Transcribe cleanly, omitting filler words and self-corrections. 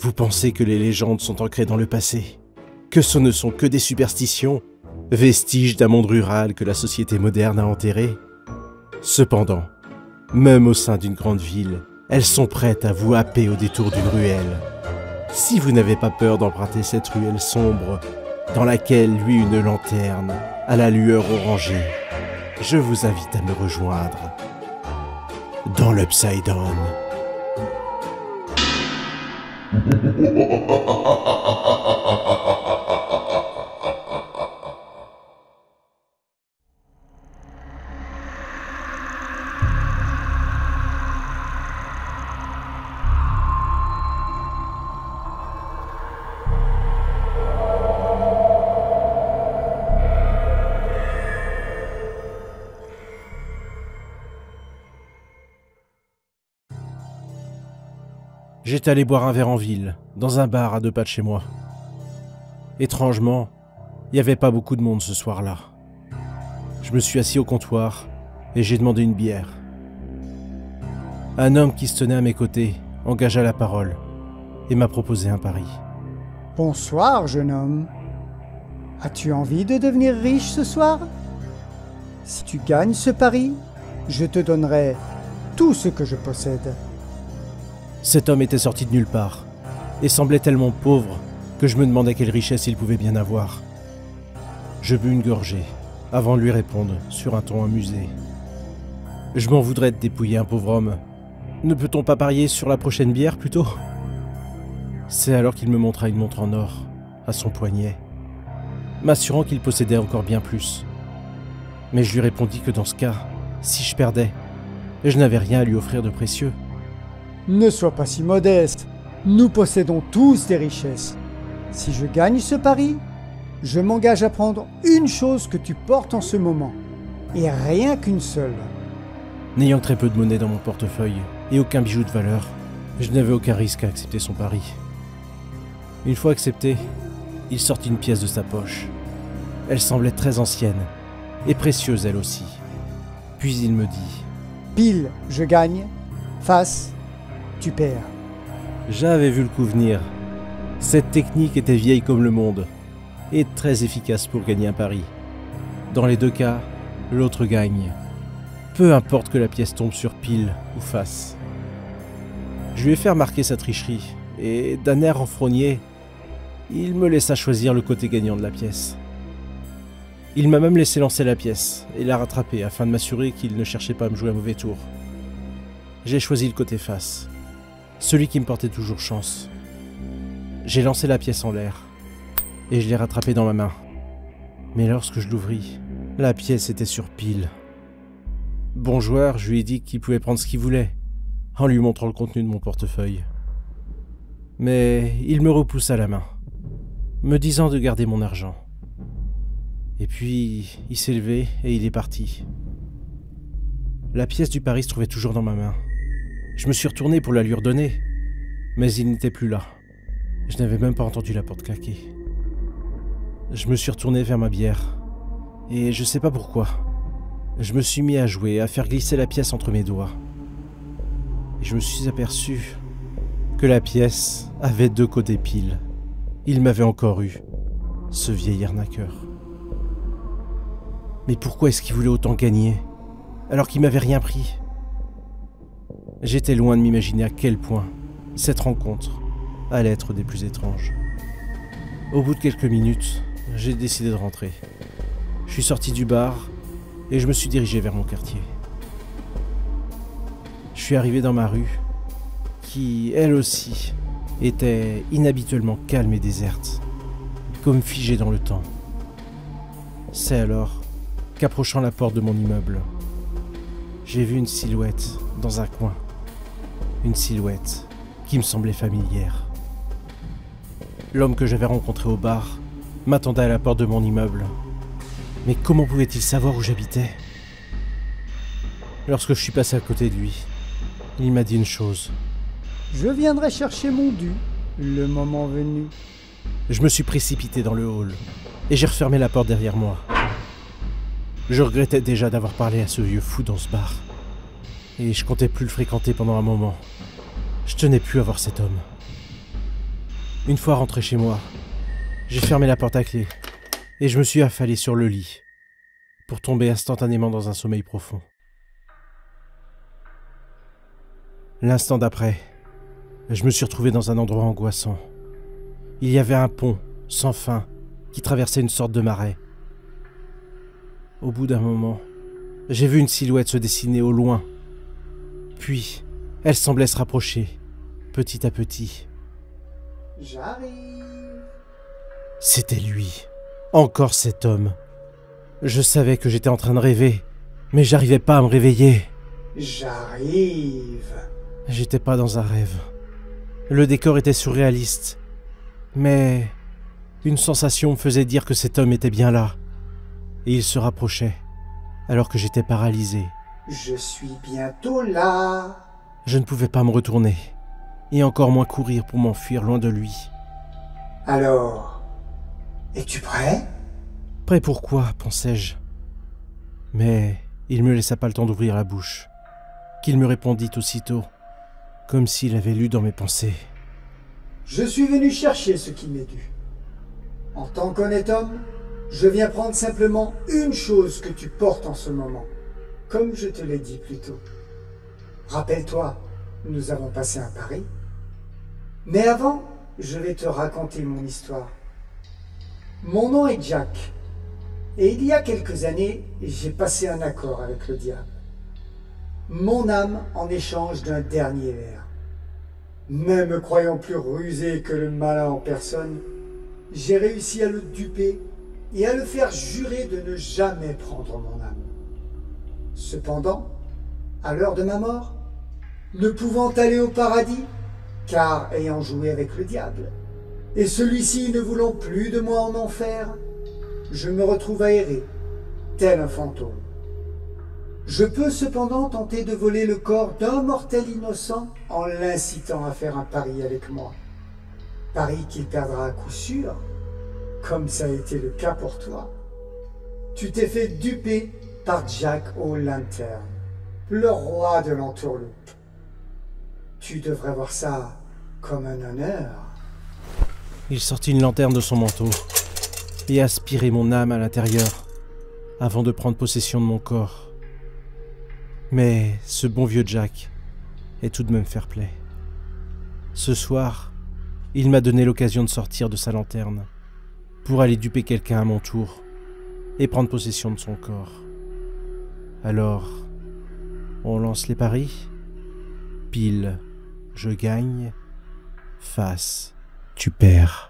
Vous pensez que les légendes sont ancrées dans le passé, que ce ne sont que des superstitions, vestiges d'un monde rural que la société moderne a enterré? Cependant, même au sein d'une grande ville, elles sont prêtes à vous happer au détour d'une ruelle. Si vous n'avez pas peur d'emprunter cette ruelle sombre, dans laquelle luit une lanterne à la lueur orangée, je vous invite à me rejoindre dans l'Upside Down. J'étais allé boire un verre en ville, dans un bar à 2 pas de chez moi. Étrangement, il n'y avait pas beaucoup de monde ce soir-là. Je me suis assis au comptoir et j'ai demandé une bière. Un homme qui se tenait à mes côtés engagea la parole et m'a proposé un pari. Bonsoir, jeune homme. As-tu envie de devenir riche ce soir? Si tu gagnes ce pari, je te donnerai tout ce que je possède. Cet homme était sorti de nulle part et semblait tellement pauvre que je me demandais quelle richesse il pouvait bien avoir. Je bus une gorgée avant de lui répondre sur un ton amusé. Je m'en voudrais de dépouiller un pauvre homme. Ne peut-on pas parier sur la prochaine bière plutôt? C'est alors qu'il me montra une montre en or à son poignet, m'assurant qu'il possédait encore bien plus. Mais je lui répondis que dans ce cas, si je perdais, je n'avais rien à lui offrir de précieux. Ne sois pas si modeste. Nous possédons tous des richesses. Si je gagne ce pari, je m'engage à prendre une chose que tu portes en ce moment. Et rien qu'une seule. N'ayant très peu de monnaie dans mon portefeuille et aucun bijou de valeur, je n'avais aucun risque à accepter son pari. Une fois accepté, il sortit une pièce de sa poche. Elle semblait très ancienne et précieuse elle aussi. Puis il me dit « Pile, je gagne. Face, tu perds. » J'avais vu le coup venir. Cette technique était vieille comme le monde et très efficace pour gagner un pari. Dans les deux cas, l'autre gagne. Peu importe que la pièce tombe sur pile ou face. Je lui ai fait remarquer sa tricherie et d'un air renfrogné, il me laissa choisir le côté gagnant de la pièce. Il m'a même laissé lancer la pièce et la rattraper afin de m'assurer qu'il ne cherchait pas à me jouer un mauvais tour. J'ai choisi le côté face, celui qui me portait toujours chance. J'ai lancé la pièce en l'air et je l'ai rattrapée dans ma main. Mais lorsque je l'ouvris, la pièce était sur pile. Bon joueur, je lui ai dit qu'il pouvait prendre ce qu'il voulait, en lui montrant le contenu de mon portefeuille. Mais il me repoussa la main, me disant de garder mon argent. Et puis, il s'est levé et il est parti. La pièce du pari se trouvait toujours dans ma main. Je me suis retourné pour la lui redonner, mais il n'était plus là. Je n'avais même pas entendu la porte claquer. Je me suis retourné vers ma bière, et je sais pas pourquoi. Je me suis mis à jouer, à faire glisser la pièce entre mes doigts. Et je me suis aperçu que la pièce avait 2 côtés pile. Il m'avait encore eu, ce vieil arnaqueur. Mais pourquoi est-ce qu'il voulait autant gagner, alors qu'il m'avait rien pris? J'étais loin de m'imaginer à quel point cette rencontre allait être des plus étranges. Au bout de quelques minutes, j'ai décidé de rentrer. Je suis sorti du bar et je me suis dirigé vers mon quartier. Je suis arrivé dans ma rue, qui, elle aussi, était inhabituellement calme et déserte, comme figée dans le temps. C'est alors qu'approchant la porte de mon immeuble, j'ai vu une silhouette dans un coin. Une silhouette qui me semblait familière. L'homme que j'avais rencontré au bar m'attendait à la porte de mon immeuble. Mais comment pouvait-il savoir où j'habitais? Lorsque je suis passé à côté de lui, il m'a dit une chose. Je viendrai chercher mon dû, le moment venu. Je me suis précipité dans le hall et j'ai refermé la porte derrière moi. Je regrettais déjà d'avoir parlé à ce vieux fou dans ce bar. Et je comptais plus le fréquenter pendant un moment. Je tenais plus à voir cet homme. Une fois rentré chez moi, j'ai fermé la porte à clé et je me suis affalé sur le lit pour tomber instantanément dans un sommeil profond. L'instant d'après, je me suis retrouvé dans un endroit angoissant. Il y avait un pont sans fin qui traversait une sorte de marais. Au bout d'un moment, j'ai vu une silhouette se dessiner au loin. Puis, elle semblait se rapprocher, petit à petit. J'arrive. C'était lui, encore cet homme. Je savais que j'étais en train de rêver, mais j'arrivais pas à me réveiller. J'arrive. J'étais pas dans un rêve. Le décor était surréaliste, mais une sensation me faisait dire que cet homme était bien là. Et il se rapprochait, alors que j'étais paralysé. Je suis bientôt là. Je ne pouvais pas me retourner, et encore moins courir pour m'enfuir loin de lui. Alors, es-tu prêt? Prêt pour quoi, pensais-je. Mais il me laissa pas le temps d'ouvrir la bouche, qu'il me répondit aussitôt, comme s'il avait lu dans mes pensées. Je suis venu chercher ce qui m'est dû. En tant qu'honnête homme, je viens prendre simplement une chose que tu portes en ce moment, comme je te l'ai dit plus tôt. Rappelle-toi, nous avons passé un pari. Mais avant, je vais te raconter mon histoire. Mon nom est Jack, et il y a quelques années, j'ai passé un accord avec le diable. Mon âme en échange d'un dernier verre. Même me croyant plus rusé que le malin en personne, j'ai réussi à le duper et à le faire jurer de ne jamais prendre mon âme. Cependant, à l'heure de ma mort, ne pouvant aller au paradis, car ayant joué avec le diable, et celui-ci ne voulant plus de moi en enfer, je me retrouve aéré, tel un fantôme. Je peux cependant tenter de voler le corps d'un mortel innocent en l'incitant à faire un pari avec moi. Pari qu'il perdra à coup sûr, comme ça a été le cas pour toi. Tu t'es fait duper par Jack O'Lantern, le roi de l'entourloupe. Tu devrais voir ça comme un honneur. Il sortit une lanterne de son manteau et aspirait mon âme à l'intérieur avant de prendre possession de mon corps. Mais ce bon vieux Jack est tout de même fair-play. Ce soir, il m'a donné l'occasion de sortir de sa lanterne pour aller duper quelqu'un à mon tour et prendre possession de son corps. Alors, on lance les paris. Pile, je gagne. Face, tu perds.